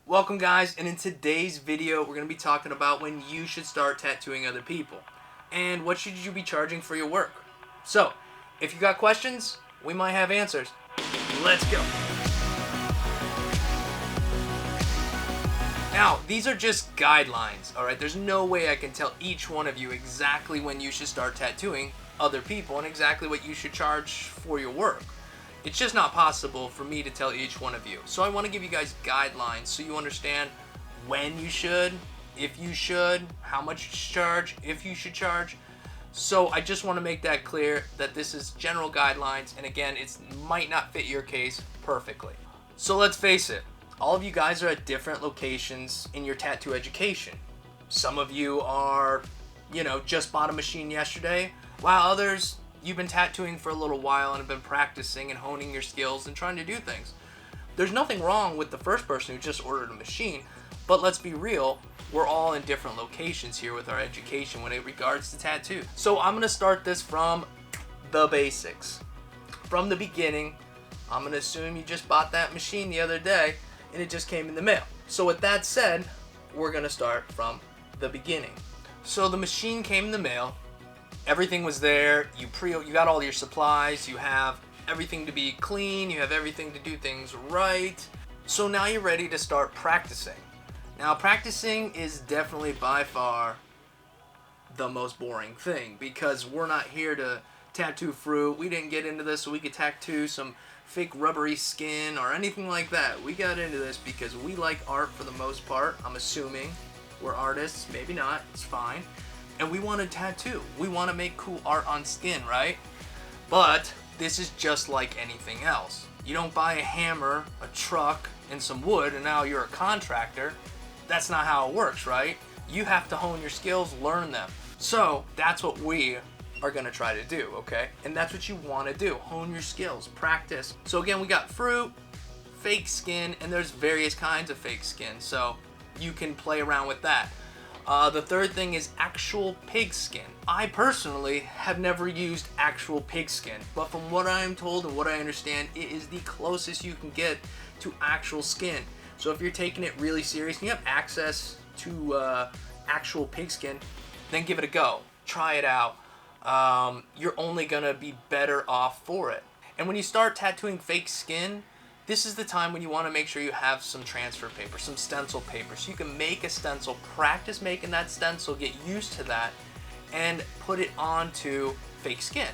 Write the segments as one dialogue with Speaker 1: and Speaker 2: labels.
Speaker 1: Welcome guys, and in today's video we're going to be talking about when you should start tattooing other people and what should you be charging for your work. So, if you got questions, we might have answers. Let's go. Now, these are just guidelines, alright? There's no way I can tell each one of you exactly when you should start tattooing other people and exactly what you should charge for your work. It's just not possible for me to tell each one of you. So I want to give you guys guidelines so you understand when you should, if you should, how much you should charge, if you should charge. So I just want to make that clear that this is general guidelines, and again, it might not fit your case perfectly. So let's face it, all of you guys are at different locations in your tattoo education. Some of you are, just bought a machine yesterday, while others, you've been tattooing for a little while and have been practicing and honing your skills and trying to do things. There's nothing wrong with the first person who just ordered a machine, but let's be real, we're all in different locations here with our education when it regards to tattoo. So I'm gonna start this from the basics. From the beginning, I'm gonna assume you just bought that machine the other day and it just came in the mail. So with that said, we're gonna start from the beginning. So the machine came in the mail. Everything was there, you got all your supplies, you have everything to be clean, you have everything to do things right. So now you're ready to start practicing. Now practicing is definitely by far the most boring thing because we're not here to tattoo fruit. We didn't get into this so we could tattoo some fake rubbery skin or anything like that. We got into this because we like art for the most part. I'm assuming we're artists, maybe not, it's fine. And we want to tattoo. We want to make cool art on skin, right? But this is just like anything else. You don't buy a hammer, a truck, and some wood, and now you're a contractor. That's not how it works, right? You have to hone your skills, learn them. So that's what we are gonna try to do, okay? And that's what you want to do. Hone your skills, practice. So again, we got fruit, fake skin, and there's various kinds of fake skin. So you can play around with that. The third thing is actual pig skin. I personally have never used actual pig skin, but from what I am told and what I understand, it is the closest you can get to actual skin. So if you're taking it really serious and you have access to actual pig skin, then give it a go. Try it out. You're only gonna be better off for it. And when you start tattooing fake skin, this is the time when you want to make sure you have some transfer paper, some stencil paper, so you can make a stencil, practice making that stencil, get used to that, and put it onto fake skin.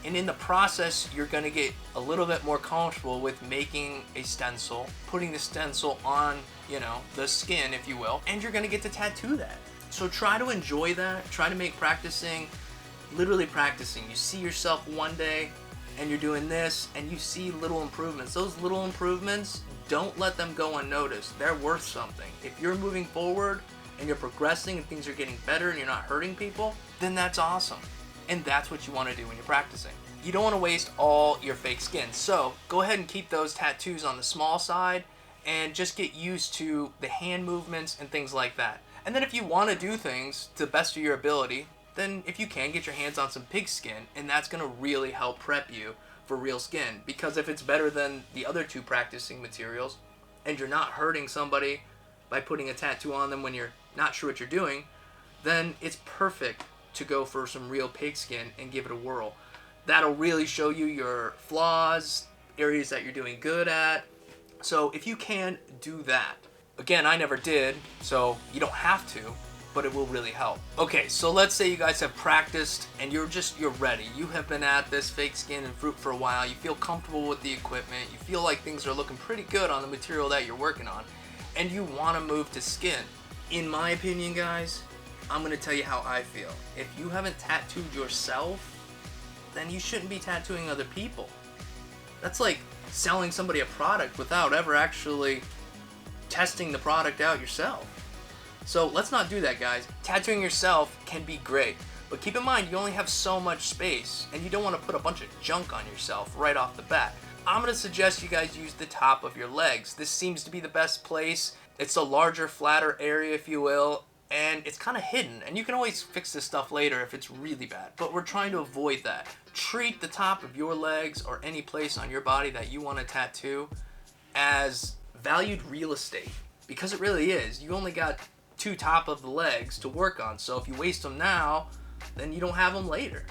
Speaker 1: And in the process, you're going to get a little bit more comfortable with making a stencil, putting the stencil on, the skin, if you will, and you're going to get to tattoo that. So try to enjoy that. Try to make practicing, literally practicing. You see yourself one day, and you're doing this, and you see little improvements. Those little improvements, don't let them go unnoticed. They're worth something. If you're moving forward and you're progressing and things are getting better and you're not hurting people, then that's awesome. And that's what you want to do when you're practicing. You don't want to waste all your fake skin. So go ahead and keep those tattoos on the small side and just get used to the hand movements and things like that. And then if you want to do things to the best of your ability, then if you can, get your hands on some pig skin, and that's going to really help prep you for real skin. Because if it's better than the other two practicing materials, and you're not hurting somebody by putting a tattoo on them when you're not sure what you're doing, then it's perfect to go for some real pig skin and give it a whirl. That'll really show you your flaws, areas that you're doing good at. So if you can, do that. Again, I never did, so you don't have to, but it will really help. Okay, so let's say you guys have practiced and you're ready. You have been at this fake skin and fruit for a while. You feel comfortable with the equipment. You feel like things are looking pretty good on the material that you're working on, and you want to move to skin. In my opinion, guys, I'm gonna tell you how I feel. If you haven't tattooed yourself, then you shouldn't be tattooing other people. That's like selling somebody a product without ever actually testing the product out yourself. So let's not do that, guys. Tattooing yourself can be great, but keep in mind you only have so much space and you don't want to put a bunch of junk on yourself right off the bat. I'm going to suggest you guys use the top of your legs. This seems to be the best place. It's a larger, flatter area, if you will, and it's kind of hidden, and you can always fix this stuff later if it's really bad, but we're trying to avoid that. Treat the top of your legs or any place on your body that you want to tattoo as valued real estate. because it really is. You only got 2 top of the legs to work on, so if you waste them now, then you don't have them later.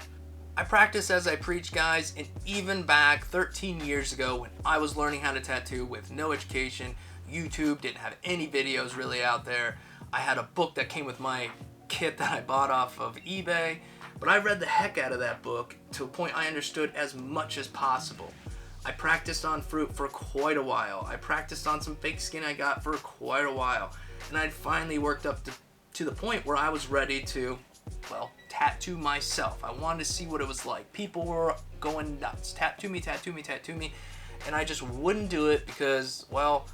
Speaker 1: I practice as I preach, guys, and even back 13 years ago when I was learning how to tattoo with no education, YouTube didn't have any videos really out there. I had a book that came with my kit that I bought off of eBay, but I read the heck out of that book to a point I understood as much as possible. I practiced on fruit for quite a while. I practiced on some fake skin I got for quite a while. And I'd finally worked up to the point where I was ready to, well, tattoo myself. I wanted to see what it was like. People were going nuts. Tattoo me, tattoo me, tattoo me. And I just wouldn't do it because, well,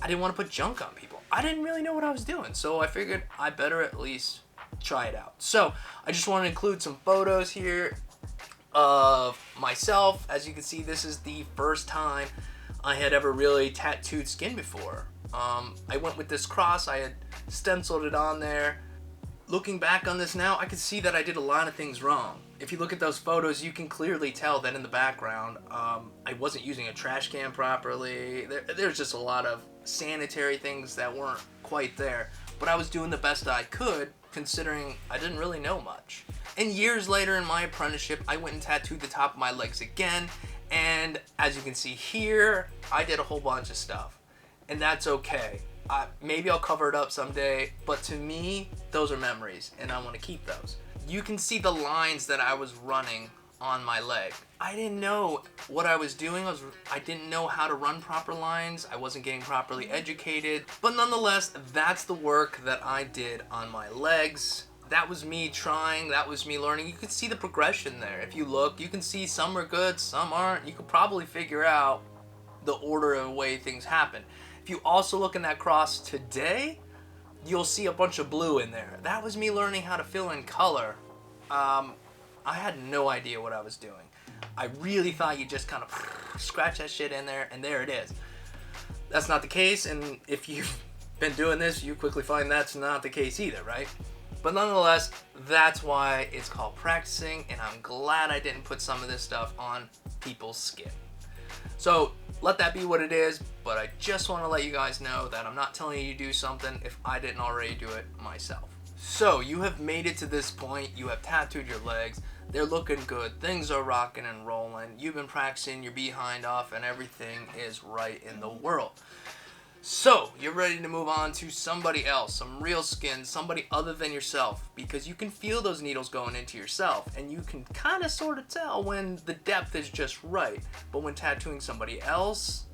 Speaker 1: I didn't want to put junk on people. I didn't really know what I was doing. So I figured I better at least try it out. So I just want to include some photos here of myself. As you can see, this is the first time I had ever really tattooed skin before. I went with this cross. I had stenciled it on there. Looking back on this now, I can see that I did a lot of things wrong. If you look at those photos, you can clearly tell that in the background, I wasn't using a trash can properly. There's just a lot of sanitary things that weren't quite there. But I was doing the best I could, considering I didn't really know much. And years later in my apprenticeship, I went and tattooed the top of my legs again. And as you can see here, I did a whole bunch of stuff. And that's okay. Maybe I'll cover it up someday, but to me, those are memories, and I want to keep those. You can see the lines that I was running on my leg. I didn't know what I was doing. I didn't know how to run proper lines. I wasn't getting properly educated. But nonetheless, that's the work that I did on my legs. That was me trying. That was me learning. You could see the progression there. If you look, you can see some are good, some aren't. You could probably figure out the order of the way things happen. If you also look in that cross today, you'll see a bunch of blue in there. That was me learning how to fill in color. I had no idea what I was doing. I really thought you just kind of scratch that shit in there, and there it is. That's not the case, and if you've been doing this, you quickly find that's not the case either, right? But nonetheless, that's why it's called practicing, and I'm glad I didn't put some of this stuff on people's skin. So let that be what it is, but I just want to let you guys know that I'm not telling you to do something if I didn't already do it myself. So you have made it to this point. You have tattooed your legs. They're looking good. Things are rocking and rolling. You've been practicing your behind off and everything is right in the world. So you're ready to move on to somebody else, some real skin, somebody other than yourself, because you can feel those needles going into yourself, and you can kind of sort of tell when the depth is just right. But when tattooing somebody else,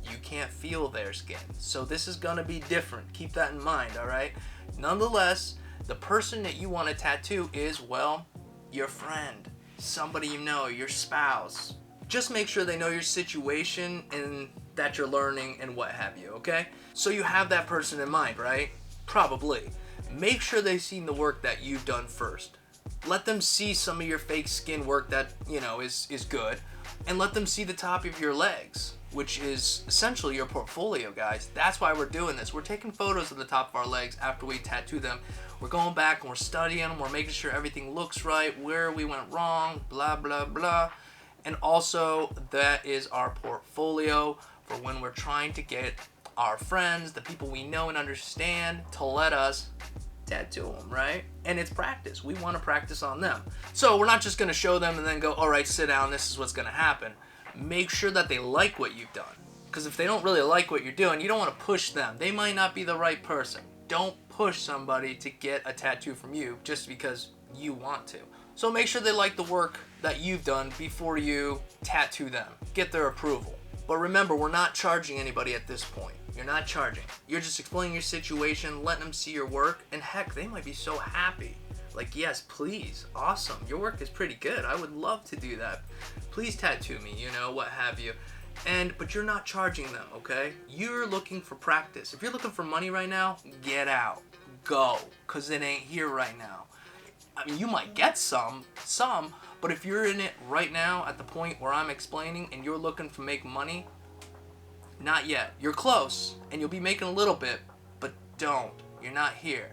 Speaker 1: you can't feel their skin. So this is gonna be different. Keep that in mind, all right? Nonetheless, the person that you want to tattoo is, well, your friend, somebody you know, your spouse. Just make sure they know your situation and that you're learning and what have you, okay? So you have that person in mind, right? Probably. Make sure they've seen the work that you've done first. Let them see some of your fake skin work that, you know, is good, and let them see the top of your legs, which is essentially your portfolio, guys. That's why we're doing this. We're taking photos of the top of our legs after we tattoo them. We're going back and we're studying them. We're making sure everything looks right, where we went wrong, blah, blah, blah. And also, that is our portfolio for when we're trying to get our friends, the people we know and understand, to let us tattoo them, right? And it's practice. We want to practice on them. So we're not just going to show them and then go, all right, sit down, this is what's going to happen. Make sure that they like what you've done. Because if they don't really like what you're doing, you don't want to push them. They might not be the right person. Don't push somebody to get a tattoo from you just because you want to. So make sure they like the work that you've done before you tattoo them. Get their approval. But remember, we're not charging anybody at this point. You're not charging. You're just explaining your situation, letting them see your work, and heck, they might be so happy. Like, yes, please, awesome. Your work is pretty good. I would love to do that. Please tattoo me, you know, what have you. But you're not charging them, okay? You're looking for practice. If you're looking for money right now, get out. Go, because it ain't here right now. I mean, you might get some, but if you're in it right now at the point where I'm explaining and you're looking to make money, not yet. You're close, and you'll be making a little bit, but don't. You're not here.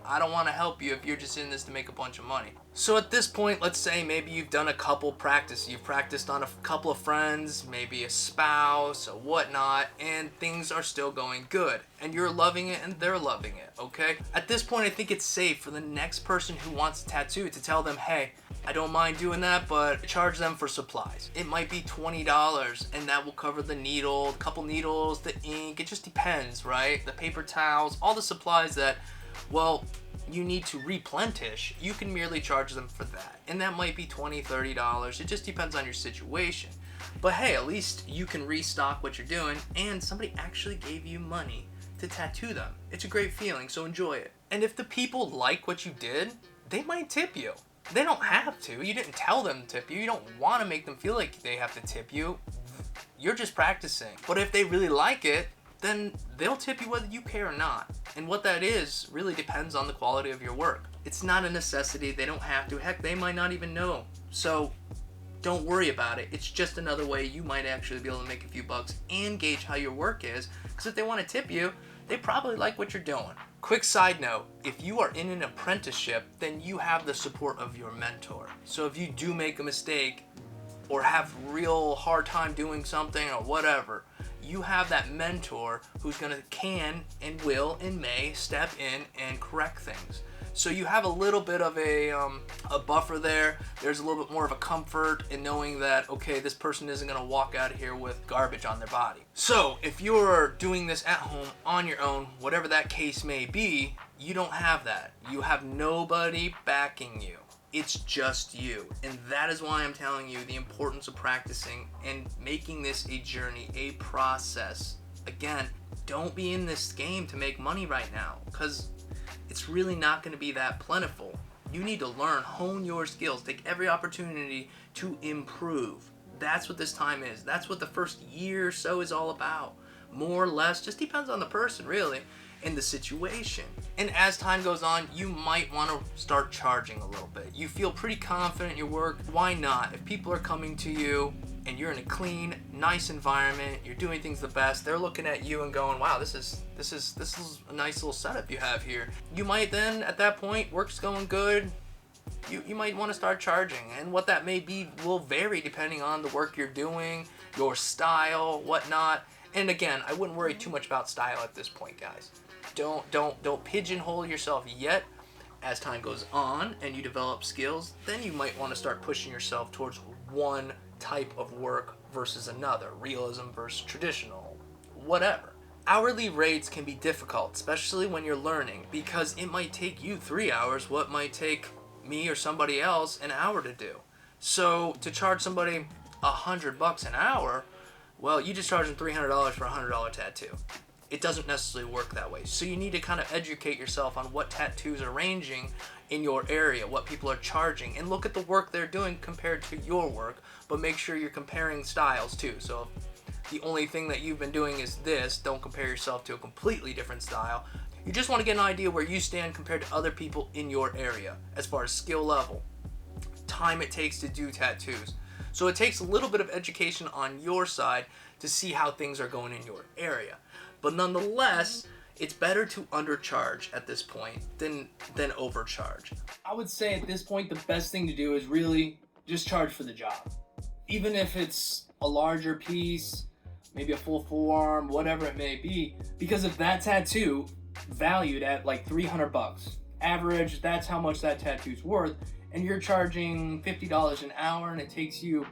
Speaker 1: I don't want to help you if you're just in this to make a bunch of money. So at this point, let's say maybe you've done a couple practices. You've practiced on a couple of friends, maybe a spouse or whatnot, and things are still going good. And you're loving it and they're loving it, okay? At this point, I think it's safe for the next person who wants a tattoo to tell them, hey, I don't mind doing that, but charge them for supplies. It might be $20 and that will cover the needle, a couple needles, the ink, it just depends, right? The paper towels, all the supplies that, well, you need to replenish, you can merely charge them for that. And that might be $20, $30. It just depends on your situation. But hey, at least you can restock what you're doing and somebody actually gave you money to tattoo them. It's a great feeling, so enjoy it. And if the people like what you did, they might tip you. They don't have to. You didn't tell them to tip you. You don't want to make them feel like they have to tip you. You're just practicing. But if they really like it, then they'll tip you whether you care or not. And what that is really depends on the quality of your work. It's not a necessity. They don't have to. Heck, they might not even know. So don't worry about it. It's just another way you might actually be able to make a few bucks and gauge how your work is. Because if they want to tip you, they probably like what you're doing. Quick side note, if you are in an apprenticeship, then you have the support of your mentor. So if you do make a mistake or have real hard time doing something or whatever, you have that mentor who's can and will and may step in and correct things. So you have a little bit of a buffer there. There's a little bit more of a comfort in knowing that, okay, this person isn't gonna walk out of here with garbage on their body. So if you're doing this at home on your own, whatever that case may be, you don't have that. You have nobody backing you. It's just you. And that is why I'm telling you the importance of practicing and making this a journey, a process. Again, don't be in this game to make money right now, because it's really not going to be that plentiful. You need to learn, hone your skills, take every opportunity to improve. That's what this time is. That's what the first year or so is all about. More or less, just depends on the person, really, and the situation. And as time goes on, you might want to start charging a little bit. You feel pretty confident in your work. Why not? If people are coming to you and you're in a clean, nice environment, you're doing things the best, they're looking at you and going, wow, this is a nice little setup you have here. You might then, at that point, work's going good, you might want to start charging. And what that may be will vary depending on the work you're doing, your style, whatnot. And again, I wouldn't worry too much about style at this point, guys. Don't pigeonhole yourself yet. As time goes on and you develop skills, then you might want to start pushing yourself towards one type of work versus another, realism versus traditional, whatever. Hourly rates can be difficult, especially when you're learning, because it might take you 3 hours what might take me or somebody else an hour to do. So to charge somebody $100 an hour, well, you just charge them $300 for a $100 tattoo. It doesn't necessarily work that way. So you need to kind of educate yourself on what tattoos are ranging in your area, what people are charging, and look at the work they're doing compared to your work, but make sure you're comparing styles too. So if the only thing that you've been doing is this, don't compare yourself to a completely different style. You just want to get an idea where you stand compared to other people in your area as far as skill level, time it takes to do tattoos. So it takes a little bit of education on your side to see how things are going in your area. But nonetheless, it's better to undercharge at this point than overcharge. I would say at this point, the best thing to do is really just charge for the job. Even if it's a larger piece, maybe a full forearm, whatever it may be, because if that tattoo valued at like $300, average, that's how much that tattoo's worth, and you're charging $50 an hour and it takes you,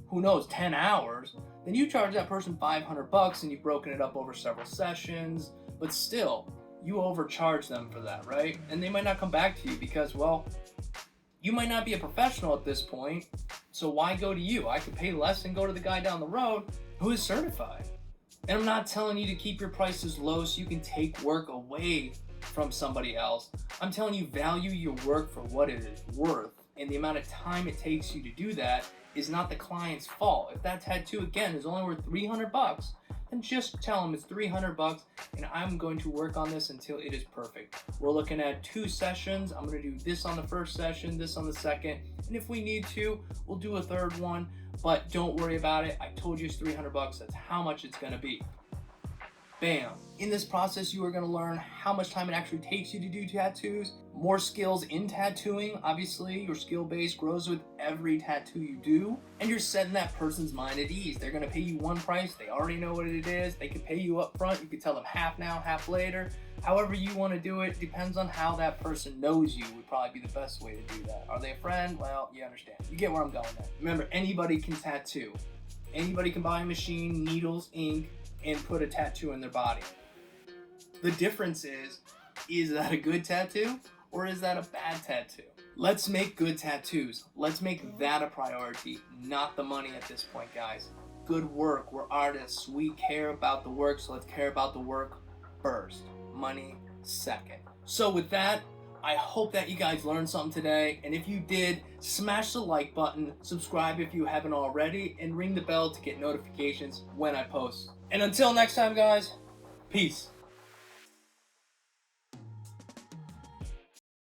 Speaker 1: who knows, 10 hours, then you charge that person $500 and you've broken it up over several sessions, but still, you overcharge them for that, right? And they might not come back to you because, well, you might not be a professional at this point, so why go to you? I could pay less and go to the guy down the road who is certified. And I'm not telling you to keep your prices low so you can take work away from somebody else. I'm telling you, value your work for what it is worth, and the amount of time it takes you to do that is not the client's fault. If that tattoo, again, is only worth $300, then just tell them it's $300 and I'm going to work on this until it is perfect. We're looking at 2 sessions. I'm going to do this on the first session, this on the second, and if we need to, we'll do a third one, but don't worry about it. I told you it's $300. That's how much it's going to be.
Speaker 2: Bam. In this process, you are going to learn how much time it actually takes you to do tattoos, more skills in tattooing. Obviously, your skill base grows with every tattoo you do, and you're setting that person's mind at ease. They're going to pay you one price. They already know what it is. They can pay you up front. You can tell them half now, half later. However you want to do it depends on how that person knows you would probably be the best way to do that. Are they a friend? Well, you understand. You get where I'm going at. Remember, anybody can tattoo. Anybody can buy a machine, needles, ink, and put a tattoo in their body. The difference is that a good tattoo or is that a bad tattoo? Let's make good tattoos. Let's make that a priority, not the money at this point, guys. Good work. We're artists. We care about the work, so let's care about the work first. Money second. So with that, I hope that you guys learned something today, and if you did, smash the like button, subscribe if you haven't already, and ring the bell to get notifications when I post. And until next time, guys, peace.